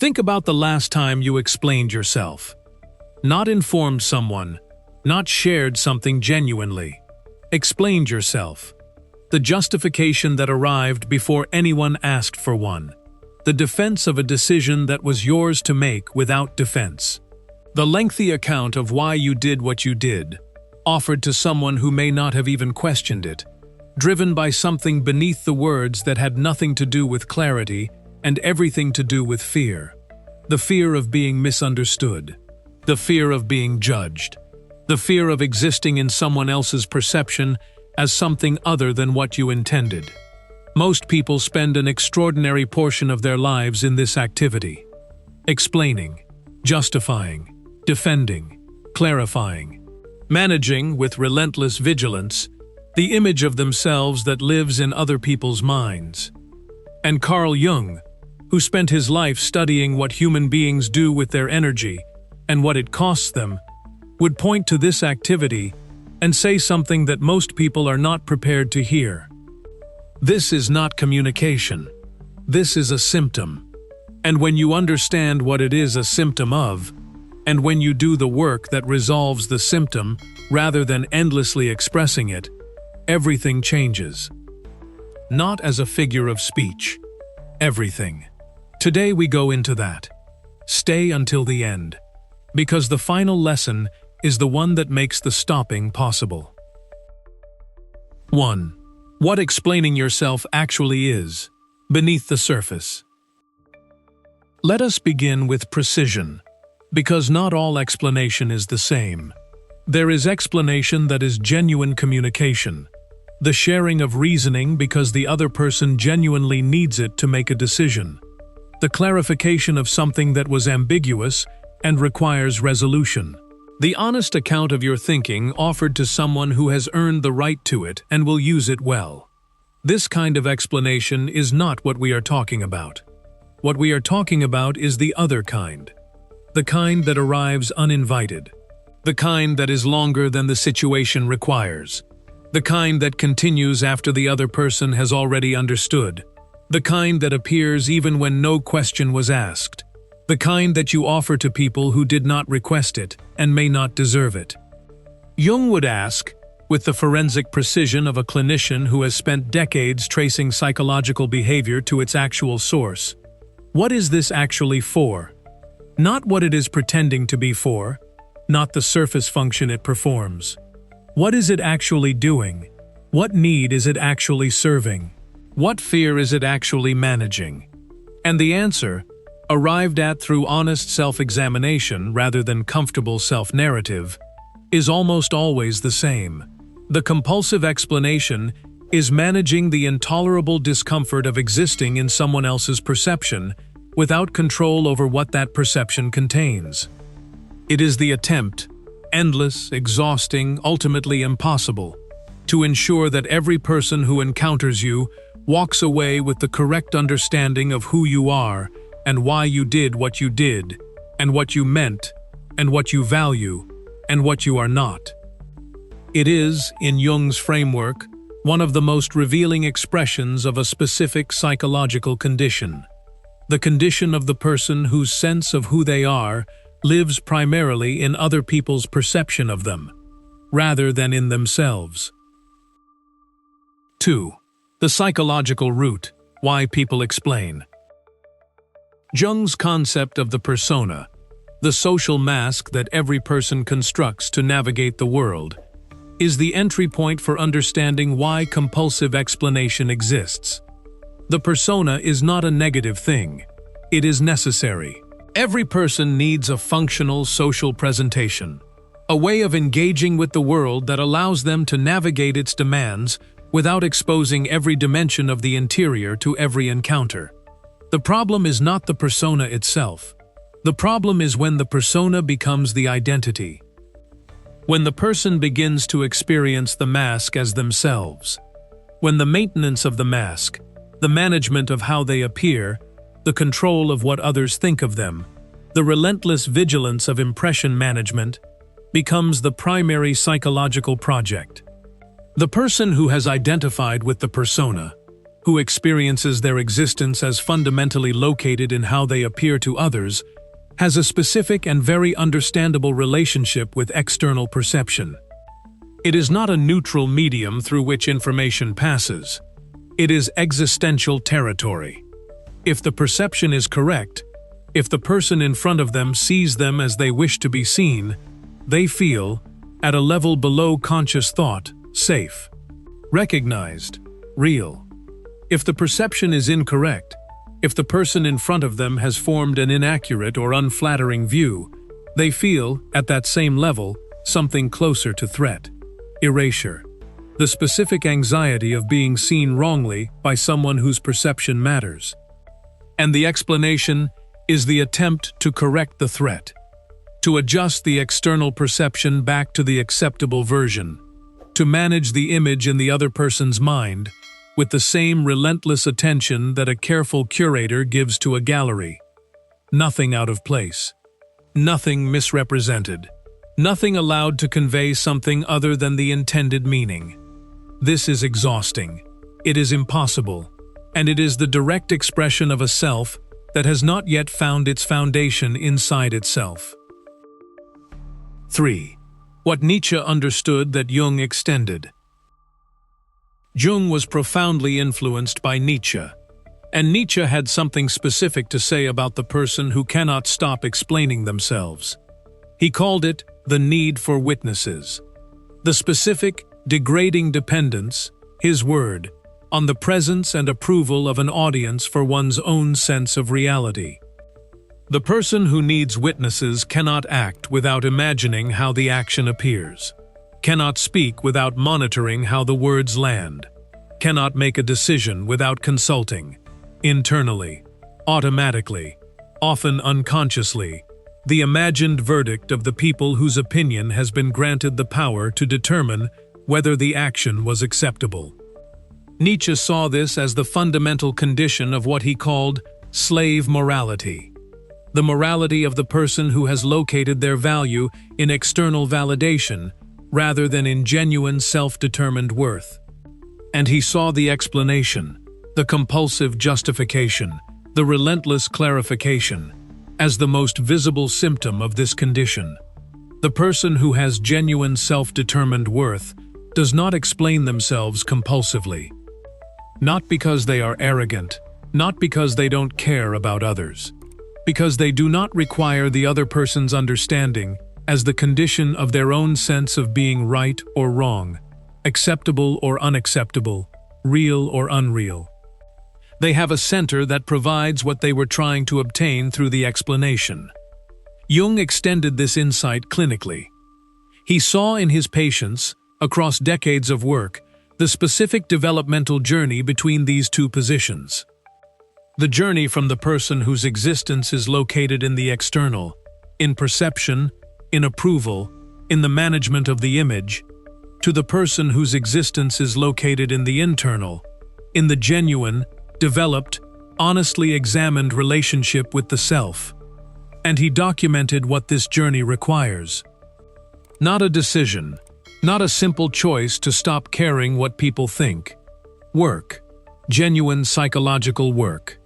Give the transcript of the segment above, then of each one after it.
Think about the last time you explained yourself. Not informed someone, not shared something genuinely. Explained yourself. The justification that arrived before anyone asked for one. The defense of a decision that was yours to make without defense. The lengthy account of why you did what you did, offered to someone who may not have even questioned it, driven by something beneath the words that had nothing to do with clarity and everything to do with fear. The fear of being misunderstood. The fear of being judged. The fear of existing in someone else's perception as something other than what you intended. Most people spend an extraordinary portion of their lives in this activity. Explaining, justifying, defending, clarifying, managing with relentless vigilance the image of themselves that lives in other people's minds. And Carl Jung, who spent his life studying what human beings do with their energy and what it costs them, would point to this activity and say something that most people are not prepared to hear. This is not communication. This is a symptom. And when you understand what it is a symptom of, and when you do the work that resolves the symptom rather than endlessly expressing it, everything changes. Not as a figure of speech. Everything. Today we go into that. Stay until the end. Because the final lesson is the one that makes the stopping possible. 1. What explaining yourself actually is, beneath the surface. Let us begin with precision, because not all explanation is the same. There is explanation that is genuine communication, the sharing of reasoning because the other person genuinely needs it to make a decision, the clarification of something that was ambiguous and requires resolution, the honest account of your thinking offered to someone who has earned the right to it and will use it well. This kind of explanation is not what we are talking about. What we are talking about is the other kind. The kind that arrives uninvited. The kind that is longer than the situation requires. The kind that continues after the other person has already understood. The kind that appears even when no question was asked. The kind that you offer to people who did not request it and may not deserve it. Jung would ask, with the forensic precision of a clinician who has spent decades tracing psychological behavior to its actual source, what is this actually for? Not what it is pretending to be for, not the surface function it performs. What is it actually doing? What need is it actually serving? What fear is it actually managing? And the answer, arrived at through honest self-examination rather than comfortable self-narrative, is almost always the same. The compulsive explanation is managing the intolerable discomfort of existing in someone else's perception without control over what that perception contains. It is the attempt, endless, exhausting, ultimately impossible, to ensure that every person who encounters you walks away with the correct understanding of who you are and why you did what you did, and what you meant, and what you value, and what you are not. It is, in Jung's framework, one of the most revealing expressions of a specific psychological condition. The condition of the person whose sense of who they are lives primarily in other people's perception of them, rather than in themselves. 2. The psychological root, why people explain. Jung's concept of the persona, the social mask that every person constructs to navigate the world, is the entry point for understanding why compulsive explanation exists. The persona is not a negative thing. It is necessary. Every person needs a functional social presentation, a way of engaging with the world that allows them to navigate its demands without exposing every dimension of the interior to every encounter. The problem is not the persona itself. The problem is when the persona becomes the identity. When the person begins to experience the mask as themselves. When the maintenance of the mask, the management of how they appear, the control of what others think of them, the relentless vigilance of impression management, becomes the primary psychological project. The person who has identified with the persona, who experiences their existence as fundamentally located in how they appear to others, has a specific and very understandable relationship with external perception. It is not a neutral medium through which information passes. It is existential territory. If the perception is correct, if the person in front of them sees them as they wish to be seen, they feel, at a level below conscious thought, safe, recognized, real. If the perception is incorrect, if the person in front of them has formed an inaccurate or unflattering view, they feel, at that same level, something closer to threat. Erasure. The specific anxiety of being seen wrongly by someone whose perception matters. And the explanation is the attempt to correct the threat, to adjust the external perception back to the acceptable version, to manage the image in the other person's mind with the same relentless attention that a careful curator gives to a gallery. Nothing out of place. Nothing misrepresented. Nothing allowed to convey something other than the intended meaning. This is exhausting. It is impossible. And it is the direct expression of a self that has not yet found its foundation inside itself. 3. What Nietzsche understood that Jung extended. Jung was profoundly influenced by Nietzsche, and Nietzsche had something specific to say about the person who cannot stop explaining themselves. He called it the need for witnesses. The specific, degrading dependence, his word, on the presence and approval of an audience for one's own sense of reality. The person who needs witnesses cannot act without imagining how the action appears, cannot speak without monitoring how the words land, cannot make a decision without consulting, internally, automatically, often unconsciously, the imagined verdict of the people whose opinion has been granted the power to determine whether the action was acceptable. Nietzsche saw this as the fundamental condition of what he called slave morality, the morality of the person who has located their value in external validation rather than in genuine self-determined worth. And he saw the explanation, the compulsive justification, the relentless clarification, as the most visible symptom of this condition. The person who has genuine self-determined worth does not explain themselves compulsively. Not because they are arrogant, not because they don't care about others, because they do not require the other person's understanding as the condition of their own sense of being right or wrong, acceptable or unacceptable, real or unreal. They have a center that provides what they were trying to obtain through the explanation. Jung extended this insight clinically. He saw in his patients, across decades of work, the specific developmental journey between these two positions. The journey from the person whose existence is located in the external, in perception, in approval, in the management of the image, to the person whose existence is located in the internal, in the genuine, developed, honestly examined relationship with the self. And he documented what this journey requires. Not a decision, not a simple choice to stop caring what people think. Work, genuine psychological work.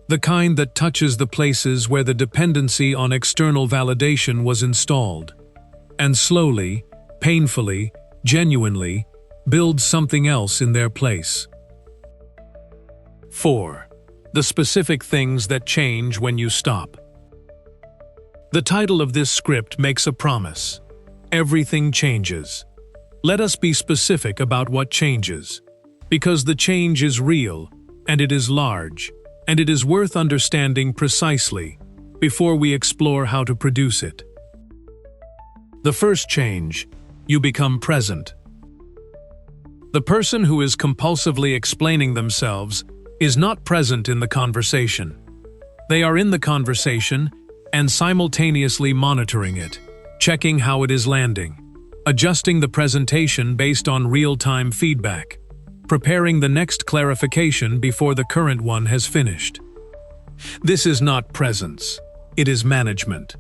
The kind that touches the places where the dependency on external validation was installed, and slowly, painfully, genuinely, builds something else in their place. 4. The specific things that change when you stop. The title of this script makes a promise. Everything changes. Let us be specific about what changes, because the change is real, and it is large, and it is worth understanding precisely before we explore how to produce it. The first change, you become present. The person who is compulsively explaining themselves is not present in the conversation. They are in the conversation and simultaneously monitoring it, checking how it is landing, adjusting the presentation based on real-time feedback, preparing the next clarification before the current one has finished. This is not presence, it is management.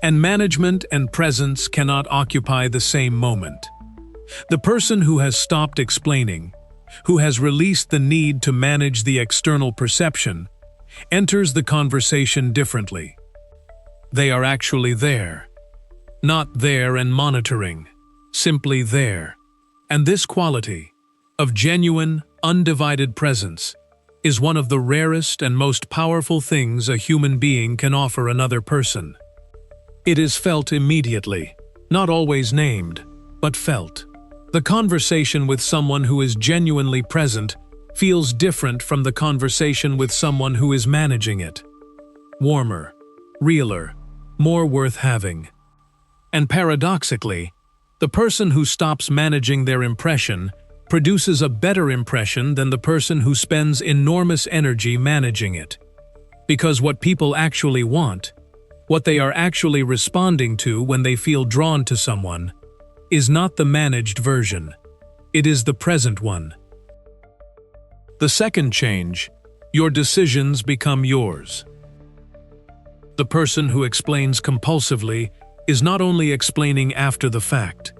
And management and presence cannot occupy the same moment. The person who has stopped explaining, who has released the need to manage the external perception, enters the conversation differently. They are actually there. Not there and monitoring, simply there. And this quality of genuine, undivided presence is one of the rarest and most powerful things a human being can offer another person. It is felt immediately, not always named, but felt. The conversation with someone who is genuinely present feels different from the conversation with someone who is managing it. Warmer, realer, more worth having. And paradoxically, the person who stops managing their impression produces a better impression than the person who spends enormous energy managing it. Because what people actually want, what they are actually responding to when they feel drawn to someone, is not the managed version. It is the present one. The second change, your decisions become yours. The person who explains compulsively is not only explaining after the fact,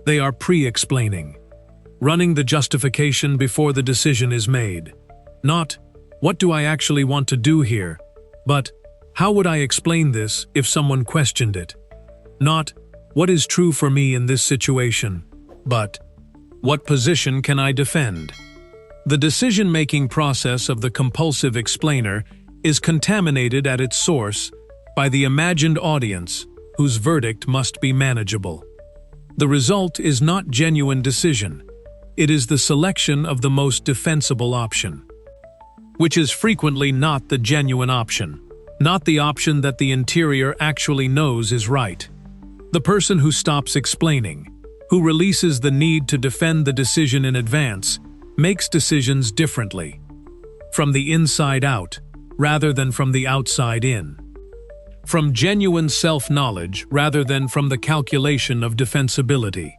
they are pre-explaining, running the justification before the decision is made. Not, what do I actually want to do here, but, how would I explain this if someone questioned it? Not, what is true for me in this situation, but, what position can I defend? The decision-making process of the compulsive explainer is contaminated at its source by the imagined audience whose verdict must be manageable. The result is not genuine decision. It is the selection of the most defensible option, which is frequently not the genuine option, not the option that the interior actually knows is right. The person who stops explaining, who releases the need to defend the decision in advance, makes decisions differently, from the inside out, rather than from the outside in. From genuine self-knowledge rather than from the calculation of defensibility.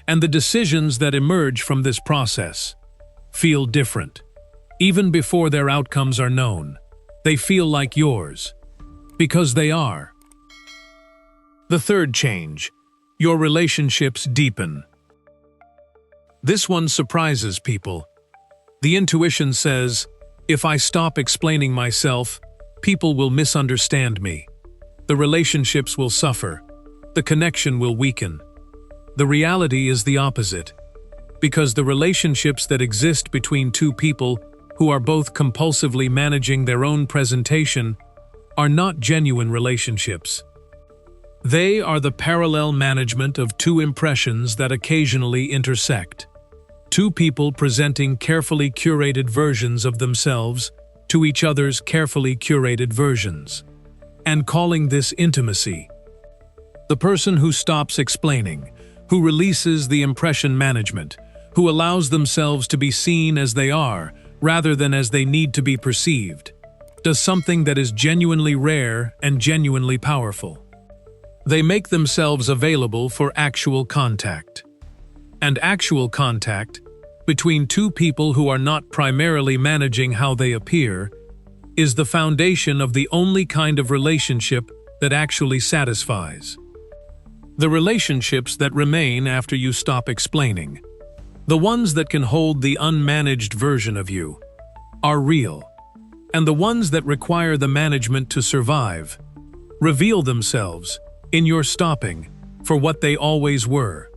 And the decisions that emerge from this process feel different. Even before their outcomes are known, they feel like yours, because they are. The third change, your relationships deepen. This one surprises people. The intuition says, if I stop explaining myself, people will misunderstand me. The relationships will suffer. The connection will weaken. The reality is the opposite, because the relationships that exist between two people who are both compulsively managing their own presentation are not genuine relationships. They are the parallel management of two impressions that occasionally intersect. Two people presenting carefully curated versions of themselves to each other's carefully curated versions, and calling this intimacy. The person who stops explaining, who releases the impression management, who allows themselves to be seen as they are rather than as they need to be perceived, does something that is genuinely rare and genuinely powerful. They make themselves available for actual contact. And actual contact, between two people who are not primarily managing how they appear, is the foundation of the only kind of relationship that actually satisfies. The relationships that remain after you stop explaining, the ones that can hold the unmanaged version of you, are real, and the ones that require the management to survive, reveal themselves, in your stopping, for what they always were.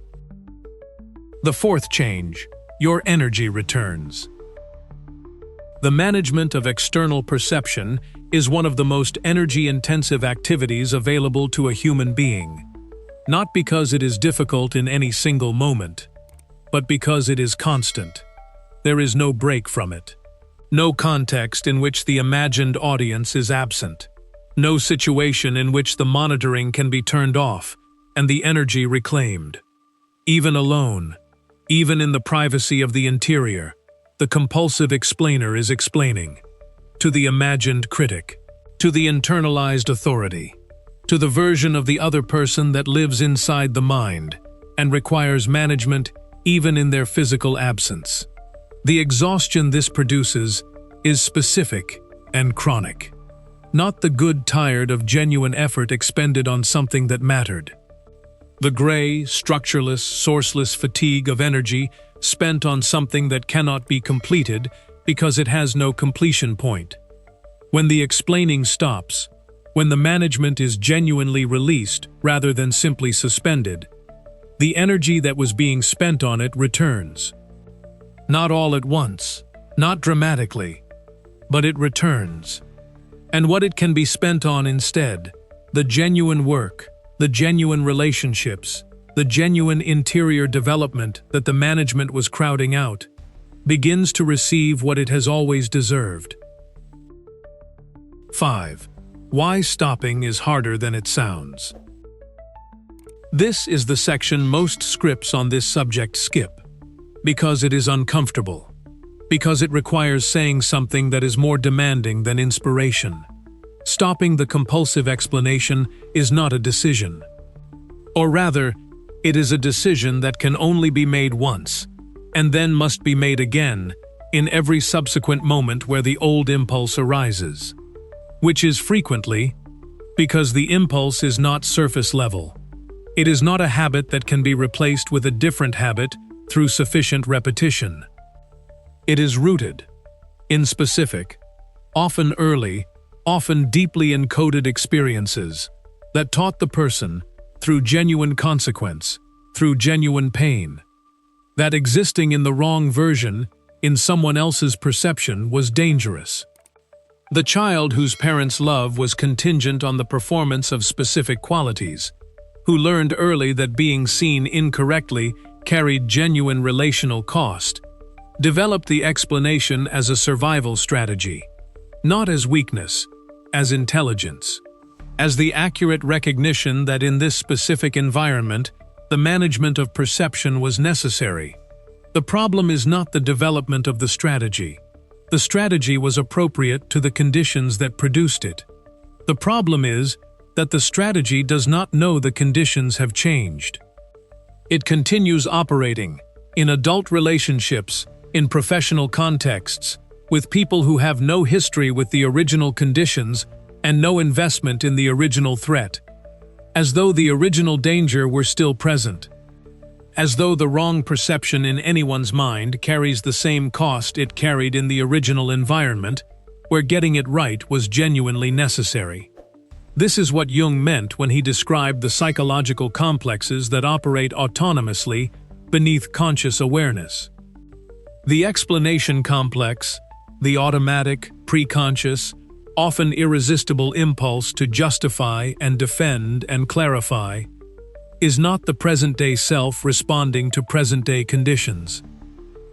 The fourth change, your energy returns. The management of external perception is one of the most energy-intensive activities available to a human being, not because it is difficult in any single moment, but because it is constant. There is no break from it. No context in which the imagined audience is absent. No situation in which the monitoring can be turned off and the energy reclaimed. Even alone, even in the privacy of the interior, the compulsive explainer is explaining. To the imagined critic, to the internalized authority, to the version of the other person that lives inside the mind and requires management even in their physical absence. The exhaustion this produces is specific and chronic. Not the good tired of genuine effort expended on something that mattered. The gray, structureless, sourceless fatigue of energy spent on something that cannot be completed because it has no completion point. When the explaining stops, when the management is genuinely released rather than simply suspended, the energy that was being spent on it returns. Not all at once, not dramatically, but it returns. And what it can be spent on instead, the genuine work, the genuine relationships, the genuine interior development that the management was crowding out, begins to receive what it has always deserved. 5. Why stopping is harder than it sounds. This is the section most scripts on this subject skip, because it is uncomfortable, because it requires saying something that is more demanding than inspiration. Stopping the compulsive explanation is not a decision. Or rather, it is a decision that can only be made once, and then must be made again in every subsequent moment where the old impulse arises. Which is frequently because the impulse is not surface level. It is not a habit that can be replaced with a different habit through sufficient repetition. It is rooted in specific, often early, often deeply encoded experiences that taught the person, through genuine consequence, through genuine pain, that existing in the wrong version, in someone else's perception, was dangerous. The child whose parents' love was contingent on the performance of specific qualities, who learned early that being seen incorrectly carried genuine relational cost, developed the explanation as a survival strategy, not as weakness, as intelligence, as the accurate recognition that in this specific environment, the management of perception was necessary. The problem is not the development of the strategy. The strategy was appropriate to the conditions that produced it. The problem is that the strategy does not know the conditions have changed. It continues operating in adult relationships, in professional contexts, with people who have no history with the original conditions and no investment in the original threat, as though the original danger were still present. As though the wrong perception in anyone's mind carries the same cost it carried in the original environment, where getting it right was genuinely necessary. This is what Jung meant when he described the psychological complexes that operate autonomously beneath conscious awareness. The explanation complex, the automatic, preconscious, often irresistible impulse to justify and defend and clarify, is not the present-day self responding to present-day conditions.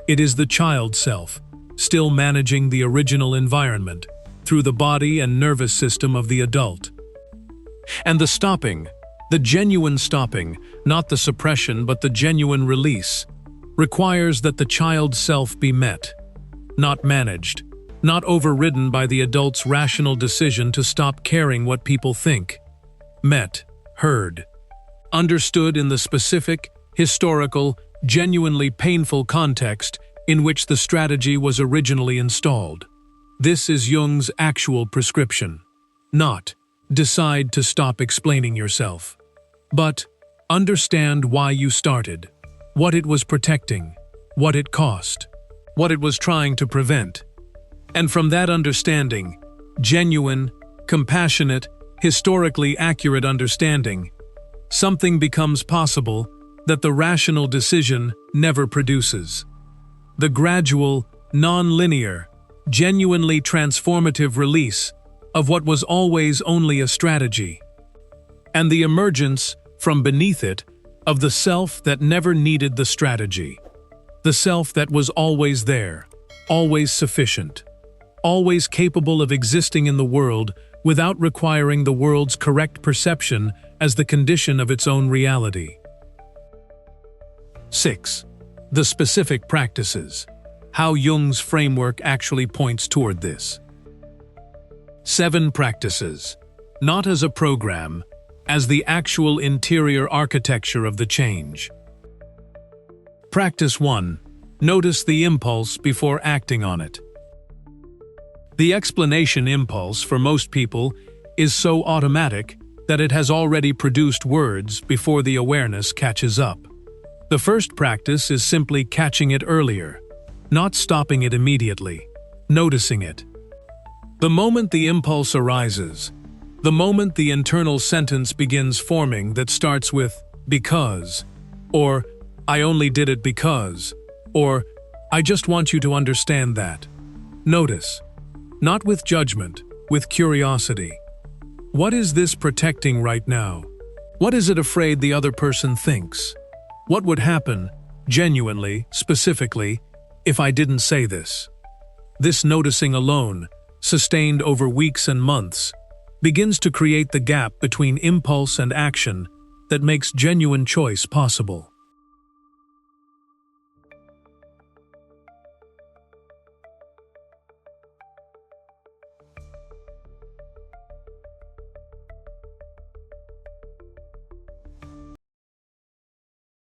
It is the child self, still managing the original environment through the body and nervous system of the adult. And the stopping, the genuine stopping, not the suppression but the genuine release, requires that the child self be met, not managed, not overridden by the adult's rational decision to stop caring what people think. Met, heard, understood in the specific, historical, genuinely painful context in which the strategy was originally installed. This is Jung's actual prescription. Not, decide to stop explaining yourself, but understand why you started, what it was protecting, what it cost, what it was trying to prevent. And from that understanding, genuine, compassionate, historically accurate understanding, something becomes possible that the rational decision never produces. The gradual, non-linear, genuinely transformative release of what was always only a strategy, and the emergence, from beneath it, of the self that never needed the strategy, the self that was always there, always sufficient, always capable of existing in the world without requiring the world's correct perception as the condition of its own reality. 6. The specific practices. How Jung's framework actually points toward this. 7 practices, not as a program, as the actual interior architecture of the change. Practice 1. Notice the impulse before acting on it. The explanation impulse for most people is so automatic that it has already produced words before the awareness catches up. The first practice is simply catching it earlier, not stopping it immediately, noticing it. The moment the impulse arises, the moment the internal sentence begins forming that starts with "because," or "I only did it because," or "I just want you to understand that." Notice, not with judgment, with curiosity. What is this protecting right now? What is it afraid the other person thinks? What would happen, genuinely, specifically, if I didn't say this? This noticing alone, sustained over weeks and months, begins to create the gap between impulse and action that makes genuine choice possible.